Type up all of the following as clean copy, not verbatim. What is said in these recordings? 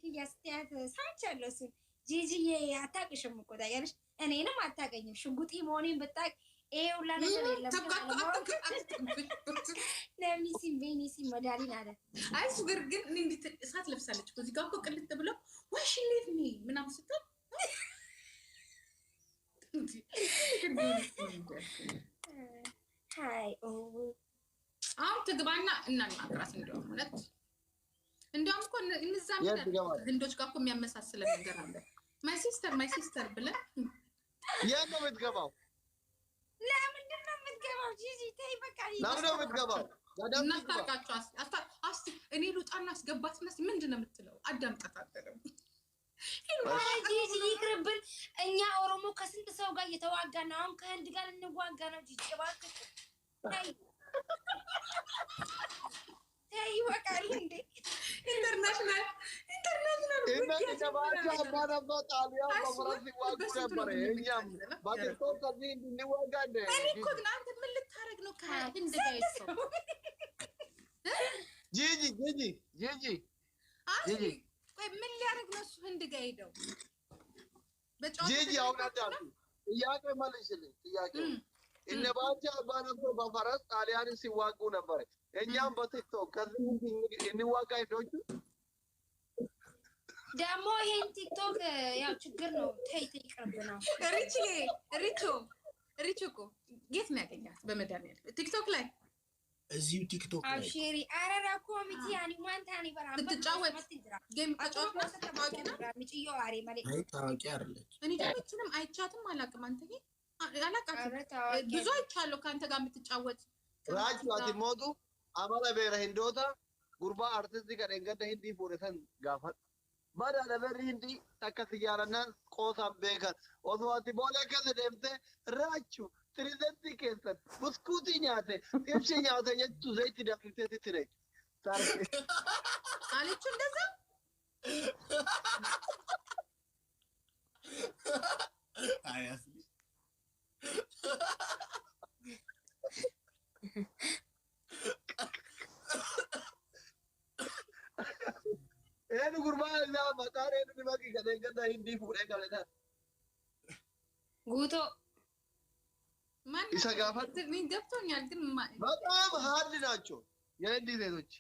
ፊት ያስተያት ሳይቻለሱ ጂጂዬ አታውቅሽም እኮ ታያለሽ። እኔንም አታውቀኝም። ሽጉጢ መሆኔን ብታውቅ ይሄ ሁላ ነገር የለም። ለሚሲም ቤኒሲም መዳሊን አለ አይስበር ግን እንዴት እሳት ለብሳለች እኮ እዚህ ጋር እኮ ቅልጥ ብለው ዋሽ ሊቭ ሚ ምናምን ስትል ሃይ አሁን ትግባና እናናግራት። እንደውም እኮ እነዛ ህንዶች ጋር እኮ የሚያመሳስለ ነገር አለ። ማይ ሲስተር ብለን የት ነው የምትገባው? ለምንድን ነው የምትገባው? ጂጂ ተይ በቃ። ለምንድን ነው የምትገባው? እናስታርቃቸው። እኔ ልውጣና አስገባትና ምንድን ነው የምትለው? አዳምጣት አደረም ጂጂ ይቅርብን። እኛ ኦሮሞ ከስንት ሰው ጋር እየተዋጋ ነው። አሁን ከህንድ ጋር እንዋጋ ነው። ጂጂ እባክሽ ተይ ይወቃል እንዴ! ኢንተርናሽናል ምን ሊያደርግ ነው እሱ ህንድ ጋ ሄደው? ጥያቄ መልሽልኝ። ጥያቄ እነ ባቻ አባነቶ በፈረስ ጣሊያንን ሲዋጉ ነበር። እኛም በቲክቶክ ከዚህ እንዋጋ ሄዶቹ ደግሞ ይሄን ቲክቶክ ያው ችግር ነው። ተይ ይቅርብና ሪቾ እኮ የት ነው ያገኛት? በመድኃኒዓለም ቲክቶክ ላይ እዚሁ ቲክቶክ ላይ አብሽሪ አረራ ኮሚቲ ያኒ ማንታኒ በራም ትጫወት ጌም ተጫወት ነው ምጭዮ አሬ ማለት ታዋቂ አይደለች። እኔ ደግሞ አይቻትም አላውቅም። አንተ አላውቃትም። ብዙ አይቻለሁ ከአንተ ጋር የምትጫወት ራጁ አቲሞቱ አማላ ቤረ ሂንዶታ ጉርባ አርቲስት ጋር እንገደ ሂንዲ ፎረሰን ጋፋት ባዳ ለበር ሂንዲ ተከትያለና ቆሳም ቤከ ኦቶዋቲ ቦለ ከደምተ ራቹ ትሪዘንቲ ከሰን ብስኩቲ ኛተ እብሽ ኛተ የቱ ዘይት ዳፍቴት ትሬ ታርክ አለች እንደዛ አያስሊ ኤን ጉርባ እና ማታሬ ንማቂ ከደንገዳ ሂንዲ ፉሬ ካለታ ጉቶ ማን ይሰጋፋት ምን ገብቶኛል። ግን በጣም ሀርድ ናቸው የሂንዲ ሴቶች።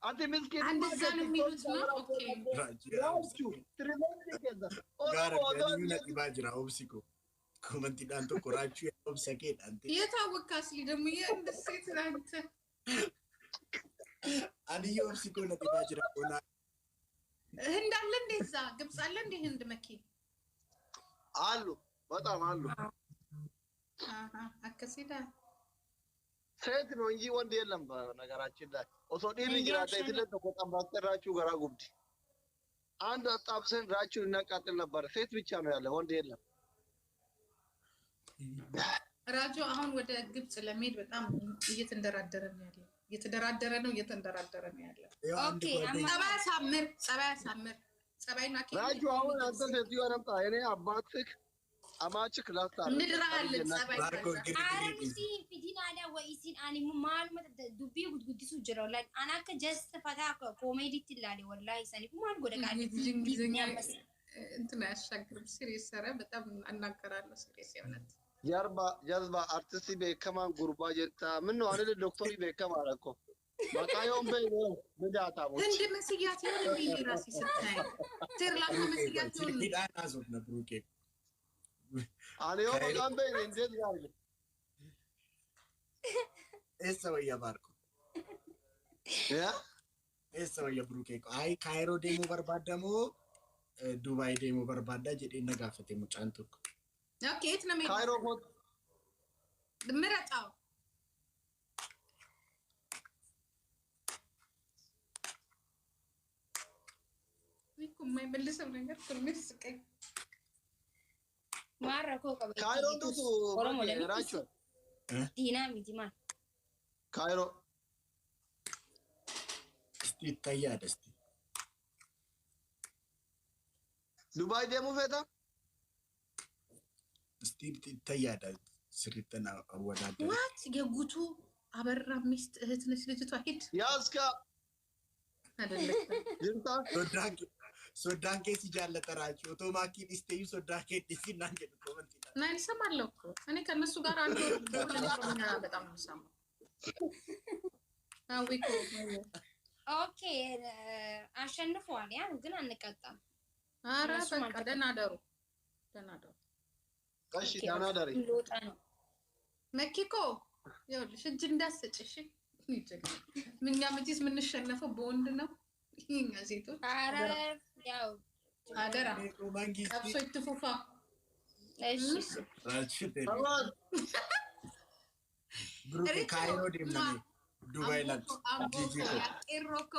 አንተ ምስኪን እንደዛ ነው የሚሉት ነው። ኦኬ ራቹ ትሪዘንቲ ከሰን ጋር ለዩነት ባጅራ ኦብሲኮ ኮመንት ዳንቶ ቆራቹ ኦብሰኬ ዳንተ የታወቃስ ደግሞ የእንደሴት ናንተ አንዲዮ ኦብሲኮ ነው ባጅራ ሆና ህንድ አለ እንደዛ ግብጽ አለ እንደ ህንድ መኪና አሉ በጣም አሉ። አከሲዳ ሴት ነው እንጂ ወንድ የለም። በነገራችን ላይ ኦሶዲን ይግራታ ይተለተ ቆጣም ባስተራችሁ ጋራ ጉብዲ አንድ አጣብሰን ራችሁ እናቃጥል ነበር። ሴት ብቻ ነው ያለ፣ ወንድ የለም። ራጆ አሁን ወደ ግብጽ ለመሄድ በጣም እየተንደራደረ ነው ያለው። እየተደራደረ ነው ያለው። ኦኬ ጸባይ ሳምር ጸባይና ራጆ አሁን አንተ ሴትዮ አረምጣ እኔ አባትክ አማችክ ላስታር ምድራል ጸባይ አረምሲ ፊዲናዳ ወይሲን አኒ ማልመት ዱቢ ጉድጉዲሱ ጅራው ላይ አናከ ጀስት ፈታ ኮሜዲ ትላለ ወላሂ ሰኒ ማል ጎደቃ እንግሊዝኛ እንትና ያሻግርም ሲሪየስ ሰራ በጣም አናገራለሁ። ሲሪየስ የሆነት ጀርባ አርቲስት በከማን ጉርባ ጀታ ምን ነው አይደል? ዶክተር በከማ አረኮ በቃዮም በይ በዳታ ሞት እንደ መስያት ነው ራሲ ስታይ ተርላ መስያት ነው ዲዳና ዞት ነብሩኬ አኔው በቃም በይ እንዴት ጋር እሰው ያባርኩ እሰው ያብሩኬ አይ ካይሮ ዴሞ በርባደሞ ዱባይ ዴሞ በርባዳ ጀዴ ነጋፈቴ ሙጫንቱ ኦኬ የት ነው የሚሄደው? ካይሮ ሆት ምረጣው ይኩም ማይመልሰው ነገር ኩርምስ ቀይ ማራኮ ቀበ ካይሮ ዱቱ ራቹ ዲና ሚዲማ ካይሮ እስቲ ታያደ እስቲ ዱባይ ደሞ ፈታ እስቲ ታያደ ስሪተና ወዳደ ዋት የጉቱ አበራ ሚስት እህት ነች ልጅቷ ሄድ ያስካ አይደለም ጅንታ soddaan keessi jaallataraachuu otoo maakiin isteeyu soddaa kee dhiisinaan jedhu komantiidha. እና ይሰማለሁ እኮ እኔ ከእነሱ ጋር አንድ ወር ኦሮምኛ በጣም ነው የምሰማው። አዊኮ ኦኬ አሸንፈዋል። ያ ግን አንቀጣም። ኧረ በቃ ደህና ደሩ ደህና ደሩ። እሺ ደህና ደሪ። ልወጣ ነው። መኪኮ ይኸውልሽ እጅ እንዳትሰጪ እሺ። እኛ መቼስ የምንሸነፈው በወንድ ነው። እኛ ሴቶች ኧረ ያው አደራ መንግስት ቀብሶ ይትፉፋ። እሺ ብሩክ ካይሮ ደምነኝ ዱባይ ላይ ጂጂኮ ኤሮኮ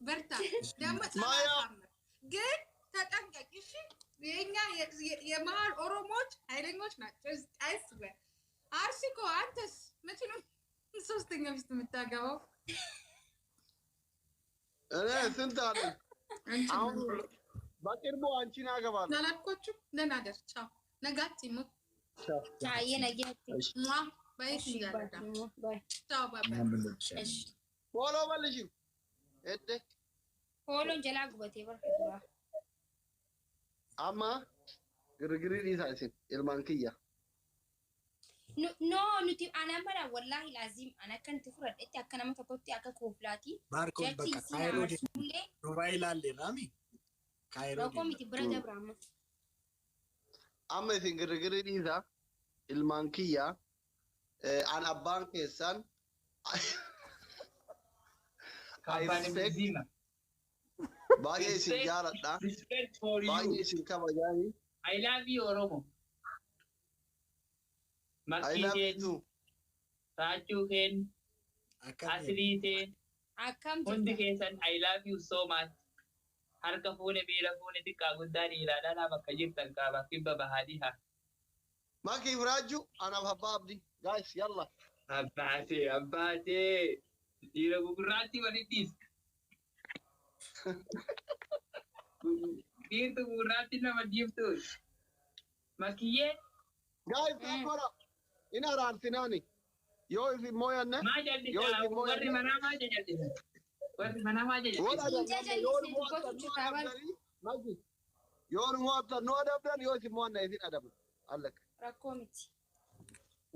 በርታ ደግሞ ጻፋም ግን ተጠንቀቂ እሺ። የኛ የመሀል ኦሮሞዎች ኃይለኞች ናቸው። አይስበ አርሲኮ አንተስ መቼ ነው ሶስተኛ ሚስት የምታገባው? እኔ ስንት አለኝ? አሁን በቅርቡ አንቺን አገባለሁ። ናላኮቹ ደህና ደር ቻው። ነጋት ይሙት ቻዬ ነጋት ሟ ባይሽ ይላልዳ ቻው ባባ እሺ ፎሎ በልሽ እደ ፎሎ ጀላ ጉበቴ በርኩራ አማ ግርግሪ ዲሳይን ኢልማንኪያ ኖ ኑቲ አናመራ ወላሂ ላዚም አና ከንት ፍረድ አከናመ ተቆጥ አከ ኮፍላቲ ማርኮ በቃ ካይሮ ዱባይ ላይ ራሚ ካይሮ ኮሚቲ ብረደ ብራማ amma isin girgiri dhiisa ilmaan kiyya an abbaan keessan baay'ee isin jaaladha baay'ee isin kabajaani I love you Oromo. I love you too. Saachuu keen asrii teen akkam hundi keessan I love you so much. Harka fuune miila fuune xiqqaa guddaa dhiiraadhaa bakka jirtan kaabaa kibba bahaadhiha. Maki Firaaju anaaf abbaa abdii guys yalla. Abbaatee dhiira gugurraatti walittis. Dhiirtu gugurraatti nama dhiiftu. Makiyyee. Guys akkora in araartinaani yoo isin mooyanne. Maa jallisaa warri manaa maa jallisa. Warri manaa maa jallisa. Yoon mo'atan nu adabdan yoo isin mo'anna isin adabna. Allaka. rakkoo miti.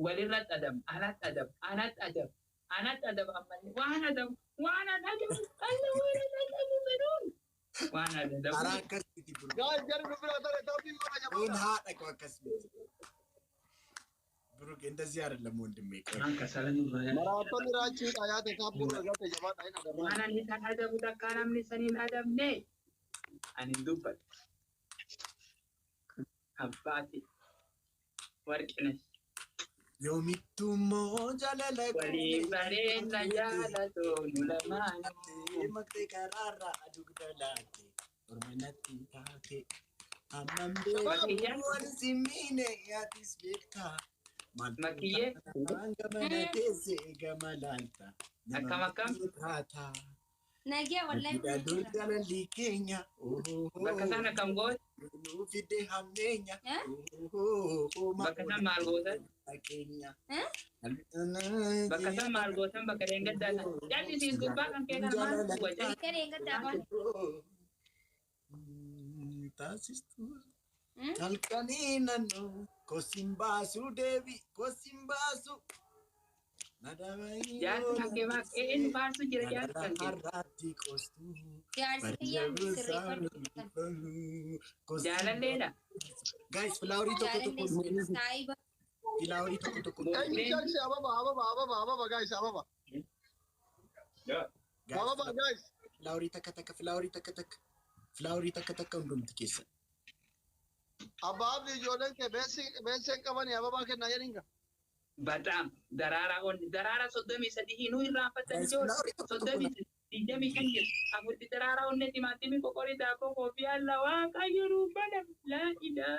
Walirratti adam, anatti adam, anatti adam, anatti adam ammallee waan adam, waan adam, waan adam. Karaa akkasiiti buru. Guys jarri nu bira tare taphii goona ሁን jabaadha. haadha koo akkasumatti. ብሩክ እንደዚህ አይደለም ወንድሜ። ቆይ Maraatonni raachiidha yaate taphii goona galte jabaadha hin adabna. Waan ani isaan adabu takkaa namni saniin adabne ani hin dubbatu. Abbaati warqines yoomittummoo jaalala walii bareedna jaalatoo nu lamaanuu. maqtee karaarraa adugda laate ormanatti taate hammam Makiyyee. beekamuun simmiine yaatis beektaa. Makiyyee. Gamana teesse gama laalta. Akkam akkam? Taata. Nagee wallahi Hidhaaduu jaalalli keenya. Bakka sana kam goota? Nuu fide hammeenya. Bakka sana maal gootan? Keenya. Bakka sana maal gootan? Bakka deengaddaa sana. Jallisiis gubbaa kan kee kana maal gocha? Karee gaddaafan. Taasistuu. Halkanii naannoo kosin baasuu deebi kosin baasuu. Jaarsi kan kee maal eenyu baarsu jira jaarsi kan kee? Har'aatti kostuu. Jaarsi kiyyaan sirreeffatu. Jaalalleedha. Guys, filaaworii tokko tokko Jaalallee saayiba. filaaworii tokko tokko. Eenyu jaalsi ababa guys ababa. Ababa guys. Filaaworii takka takka filaaworii takka takka filaaworii takka takka hundumti keessa. Abbaa abdii ijoolleen kee beenseen qabanii ababaa kennaa jedhinga. Badaam daraara 33 hinuu irraanfatan ijoollee 35 jiru. Afurti daraara onnee timaatimii qoqqorii daakoo koofii alla waan qayyaruu badam laa idaa.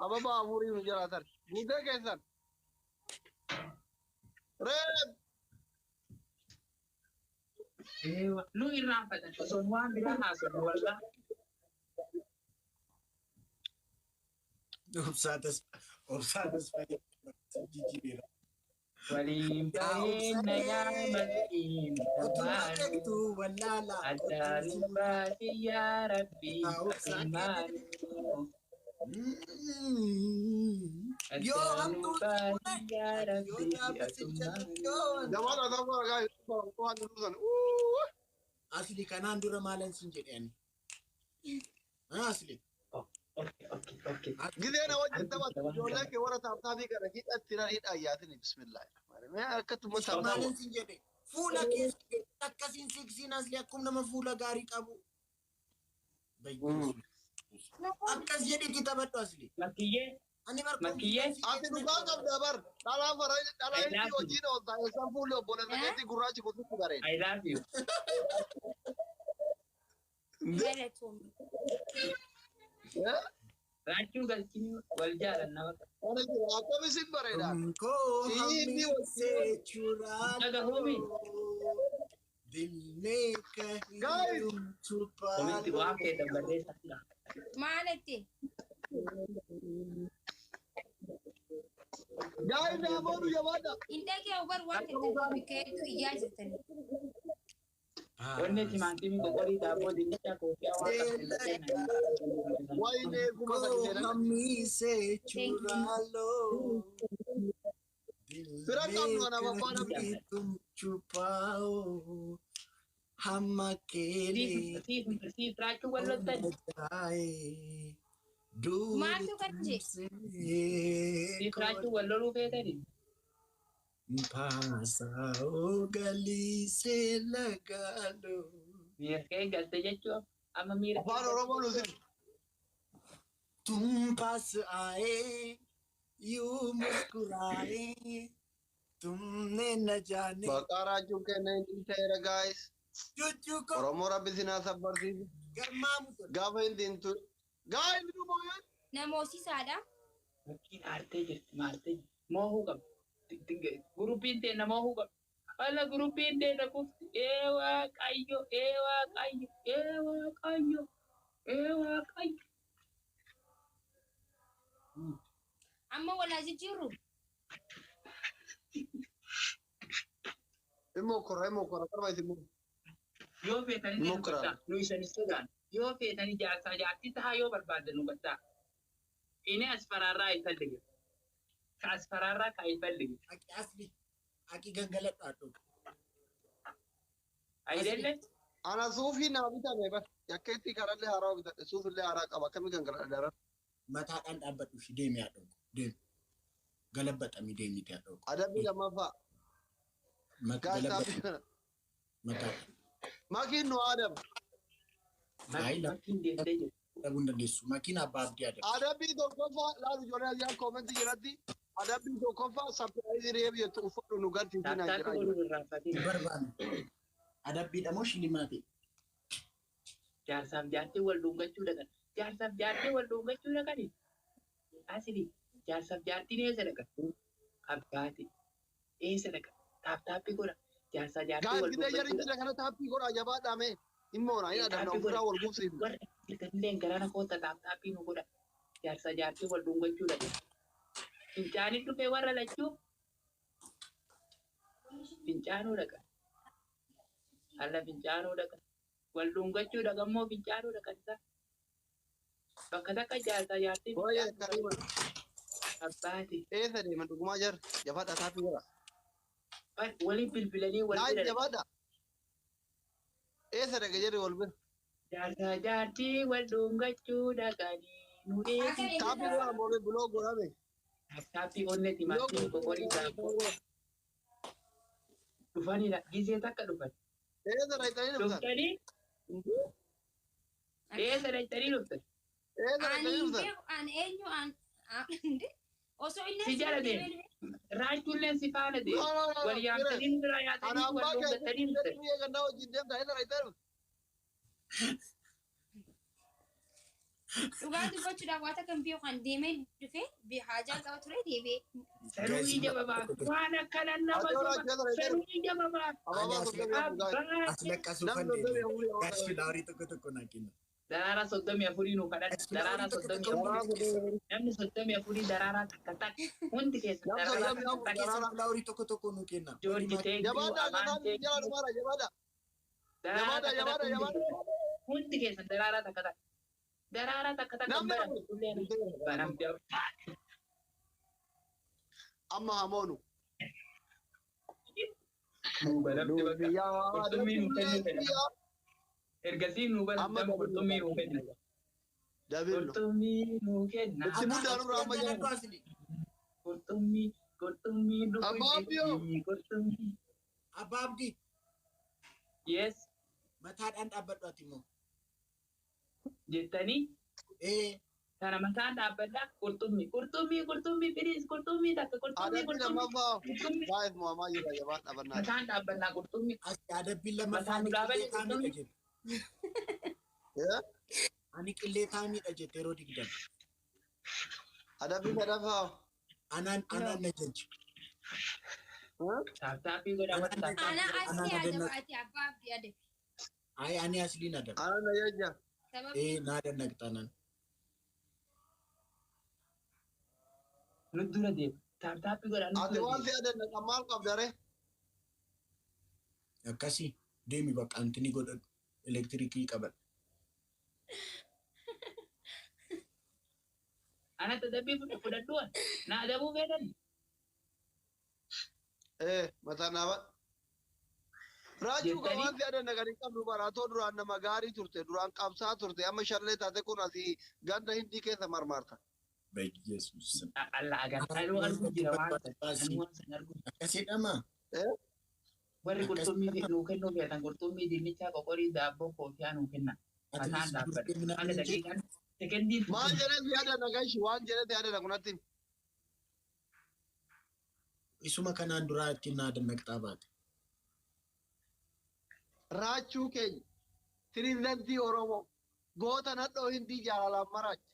Ababaa afurii nu jiraatan. Guutee keessan. Reeb. Nu irraanfatan osoo waan biraa haasofnu walgaa. Obsaatas fayyadamu jijjiirra. Waliin bareedna yaa mal'iin dhammaanu. Addaanuun baate yaa Rabbii immaanu. Addaanuun baate yaa Rabbii immaanu. Asli kanaan dura maalan sin jedhani. Asli. Okay. Gideena wajjin taphatu ijoollee kee warra taaptaabii kana hidhatti hidhayyaatin bismillaahi. Akkatuma Maalan sin jedhe. Fuula keessa akkasiin siksiin asli akkuma nama fuula gaarii qabu. Akkas jedhi kitaabatu asli. Makiyyee. Ani barbaadu. Makiyyee. ati dhugaa qabda bar dhalaa inni hojiin ooltaa eessan fuulli obboleessa keetti gurraachi kututti bareeda. I love you. Raachuu galchini wal jaalanna bakka. Akkamisin bareeda. Komitti waan keessa barreessa. Maalatti? Gaa'in namoonni jabaadha. Indee kee ubar waan ta'eef keetu iyyaa jirtanii. Wanni timaatimii qoqqorii daabboo dinnichaa koofii Wayne kuma kan jedhan. Fira qabnu nama faana Hamma keelee. Siif raachuu wallottan. Maaltu kan jee? Siif raachuu walloluu feetanii. Pasao galise lagalo. Miira kee galte jechuun amma miira. afaan Oromoo nuti. तुम पास आए यूं मुस्कुराए तुमने न जाने Maqaa raachuun kenna hin ta'eera guys. चुचू को Oromoo rabbi sinaa sabbarsiise. गर्मामु तो Gaafa hin diintu. Gaa inni dhumoo yoo. Namoosisaadha. Fakkiin aartee jirti maartee moohuu qaba. Guruppiin ta'e moohuu qaba. Alla guruppiin ta'e kufti waaqayyo. Amma walaa jijjiirru. Immoo korra qarba isin immoo. Yoo feetanii nu battaa nu isanis sodaan. Yoo feetanii jaarsaa jaartii tahaa yoo barbaaddan nu battaa. Inni asfaraarraa hin fallige. Ka asfaraarraa ka hin fallige. asli aki gangaladha to Ayidelle Ana suufii naa bitame bar. Yakkeetti karallee haaraa bitadhe suufillee haaraa qaba akkamii kan gara daran. mataadhaan dhaabbadhu shi deemi yaa dhongo deemi galabbaxami deemiti yaa dhongo Adabbii lammaffaa. Gaazexaa mataa makiin nu adam. makiin deemtee jiru. dhabuu hin dandeessu makiina abbaa abdii adda Adabbii tokkoffaa laalu ijoollee asiyaa koomentii jiratti. Adabbii tokkoffaa sapiraayizii reebi jettu uffadhu nu galchiisinaa Taaktaatti jira. godhuu irraa fatiin. barbaanne adabbiidha moo shilimaati Jaarsaaf jaartii wal dhungachuu dhaqan. Jaarsaaf jaartii wal dhungachuu dhaqani. Asili jaarsaaf jaartiin eessa dhaqan? Abbaati. Eessa dhaqan? Taappii godha. Jaarsaa jaartii wal Gaazexaa dhungachuu jarinjira kana taappii godhaa jabaa dhaame. Immoona hin adanna ofirraa wal gubsiifne. Warra ilkanilleen garana koota taappii nu godha. Jaarsaa jaartii wal dhungachuu dhaqan. Fincaanii dhufee warra lachuu. Fincaanuu dhaqan. Alla fincaanuu dhaqan. Wal dhungachuu dhaqan moo fincaanuu dhaqan isaa? Bakka takka jaarsaa jaartii Hooyee karima. abbaati. Eessa deeman dhugumaa jar jabaadha taappii godha. Waliin bilbilanii wal Laayi bira. jabaadha. Eessa dhaga jarri wal bira. Jaarsaa jaartii wal dhungachuu dhaqanii nu eegi. Taappii godha moomee buloo godhame. Taappii onneeti maatii boqolii saafoo. Dhufanidha. Gisee takka dhufan. Eessa dhaqanii dhuftan. Dhuftanii. Eessa dhaqanii dhuftan. Eessa dhaqanii dhuftan. An eenyu an osoo inni Si jala deemu. Raachuulleen si faana deemu. Wal yaamtanii nu biraa Ana yaatanii abbaa wal dhungatanii keessatti dhuftan. biyya gandaa wajjin deemta eessa dhaqanii dhuftan. dhugaa dubbachuudhaaf waan akka biyya kan deemee dhufee haajaa qaba ture deebi'ee. Sanuu ija babaa. Waan akkana nama soba. Sanuu ija babaa. Abaabaa tokko beeku gaa'e. Abbaa. as laqqasuu kan deemu gaashii laarii tokko naa kenna Daraaraa 34 nu kadhan. Daraaraa 34. Namni 34 daraaraa takka takka. Hundi keessan daraaraa takka takka. Lawri tokko nu kenna. George Thank you. Amaan Thank you. Daraaraa takka takka. Hundi keessan daraaraa takka takka. Daraaraa takka takka. Namni Amma hamoonu. Nuubalamti bakka qurxummii nu kennu fedha. Ergasii nuubalamti qurxummii nu kenna. Qurxummii nu kenna. Qurxummii qurxummii. Abbaabdi. Yes. Mataadhaan dhaabbadhu ati immoo. Jettanii. Kana mataan dhaabbadhaa qurxummii firiis qurxummii takka qurxummii. Mataan dhaabbannaa qurxummii. Adabbiin lammaffaa ani qillee taa'amidha jette yeroo digdam. Adabbiin adaffaa. Anaan na jajji. Taappii godhamata. Ana asii adabaati abbaabdi adabi. Ayi ani asliin adaba. Ana na jajja. Naa dannaqxanan. Nuddura deema. Taappii godhan. Ati waan fi adanna maal qabdare? Akkasii deemi bakka antini godhadhu elektirikii qaban. Ana tadabbii fudhadhuwan. Na adabuu fedhan. Mataa naaba. Raajuu kan waan fi adanna kan hin qabdu baratoo duraan nama gaarii turte duraan qabsaa turte amma shallee taate kun asii ganda hindii keessa marmarta. በኢየሱስ Allah agarsiisuu arguu jira waan san arguu. Akkasiidhama. Warri qurxummii nuu kennuu feetan qurxummii dinnichaa qoqorii daabboo koofiyaa nuu kenna. Mataan dhaabbata. Ana daqiiqaan sekendii. Maal jedhee yaada nagashi waan jedhee yaada nagunatti. Isuma kanaan duraa ittiin naa dannaqxaa baate. Raachuu keenya pirezidantii Oromoo goota nadhoo hindii jaalalaan maraachi.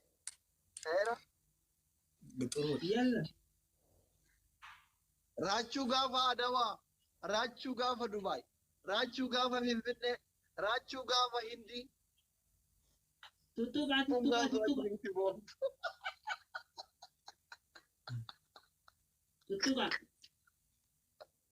Seera. Yalla. Raachuu gaafa Adawaa, raachuu gaafa Dubaay, raachuu gaafa Finfinnee, raachuu gaafa Hindii. Tuttuqaa. Tuttuqaa.